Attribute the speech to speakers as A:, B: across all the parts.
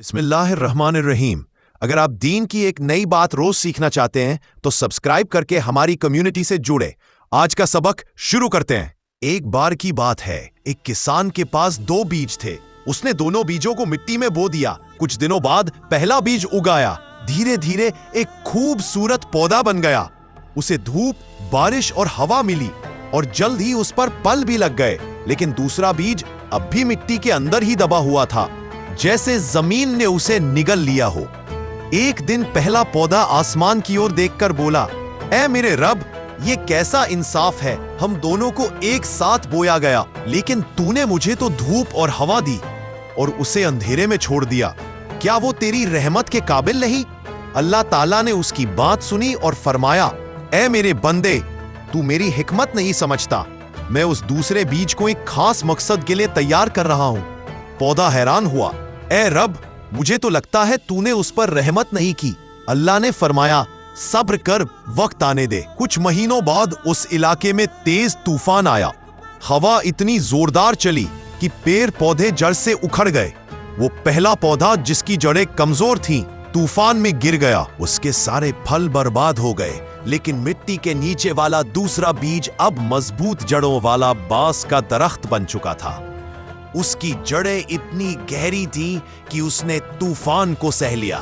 A: बिस्मिल्लाहिर्रहमानिर्रहीम। अगर आप दीन की एक नई बात रोज सीखना चाहते हैं तो सब्सक्राइब करके हमारी कम्युनिटी से जुड़े। आज का सबक शुरू करते हैं। एक बार की बात है, एक किसान के पास 2 बीज थे। उसने दोनों बीजों को मिट्टी में बो दिया। कुछ दिनों बाद पहला बीज उगाया। धीरे धीरे एक खूबसूरत पौधा बन गया। उसे धूप, बारिश और हवा मिली और जल्द ही उस पर फल भी लग गए। लेकिन दूसरा बीज अब भी मिट्टी के अंदर ही दबा हुआ था, जैसे जमीन ने उसे निगल लिया हो। एक दिन पहला पौधा आसमान की ओर देखकर बोला, ऐ मेरे रब, ये कैसा इंसाफ है, हम दोनों को एक साथ बोया गया, लेकिन तूने मुझे तो धूप और हवा दी और उसे अंधेरे में छोड़ दिया। क्या वो तेरी रहमत के काबिल नहीं? अल्लाह ताला ने उसकी बात सुनी और फरमाया, ऐ मेरे बंदे, तू मेरी हिकमत नहीं समझता। मैं उस दूसरे बीज को एक खास मकसद के लिए तैयार कर रहा हूं। पौधा हैरान हुआ, ए रब, मुझे तो लगता है तूने उस पर रहमत नहीं की। अल्लाह ने फरमाया, सब्र कर, वक्त आने दे। कुछ महीनों बाद उस इलाके में तेज तूफान आया। हवा इतनी जोरदार चली कि पेड़ पौधे जड़ से उखड़ गए। वो पहला पौधा जिसकी जड़ें कमजोर थीं, तूफान में गिर गया। उसके सारे फल बर्बाद हो गए। लेकिन मिट्टी के नीचे वाला दूसरा बीज अब मजबूत जड़ों वाला बांस का दरख्त बन चुका था। उसकी जड़ें इतनी गहरी थीं कि उसने तूफान को सह लिया।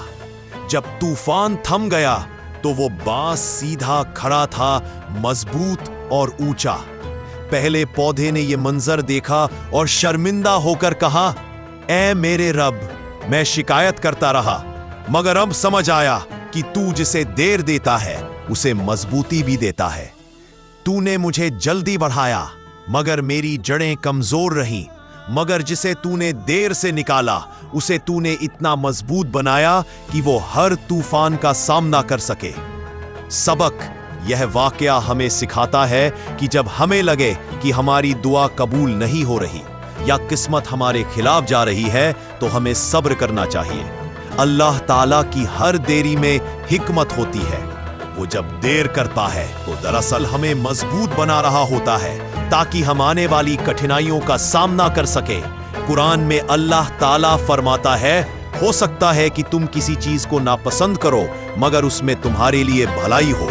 A: जब तूफान थम गया तो वो बांस सीधा खड़ा था, मजबूत और ऊंचा। पहले पौधे ने ये मंजर देखा और शर्मिंदा होकर कहा, ऐ मेरे रब, मैं शिकायत करता रहा, मगर अब समझ आया कि तू जिसे देर देता है उसे मजबूती भी देता है। तूने मुझे जल्दी बढ़ाया मगर मेरी जड़ें कमजोर रहीं, मगर जिसे तूने देर से निकाला उसे तूने इतना मजबूत बनाया कि वो हर तूफान का सामना कर सके। सबक यह वाकया हमें सिखाता है कि जब हमें लगे कि हमारी दुआ कबूल नहीं हो रही या किस्मत हमारे खिलाफ जा रही है तो हमें सब्र करना चाहिए। अल्लाह ताला की हर देरी में हिकमत होती है। वो जब देर करता है तो दरअसल हमें मजबूत बना रहा होता है ताकि हम आने वाली कठिनाइयों का सामना कर सके। कुरान में अल्लाह ताला फरमाता है, हो सकता है कि तुम किसी चीज को नापसंद करो मगर उसमें तुम्हारे लिए भलाई हो।